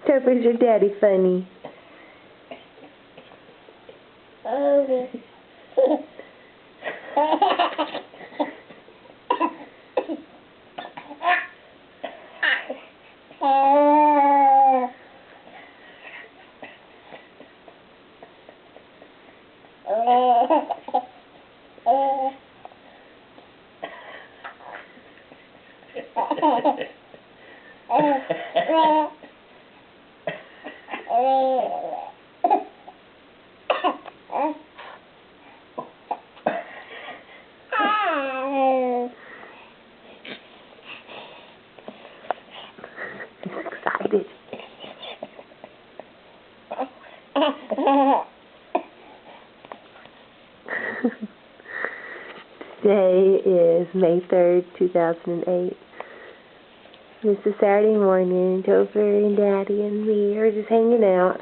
Topher's your daddy funny. He's excited. Today is May 3rd, 2008. It's a Saturday morning. Topher and Daddy and me are just hanging out.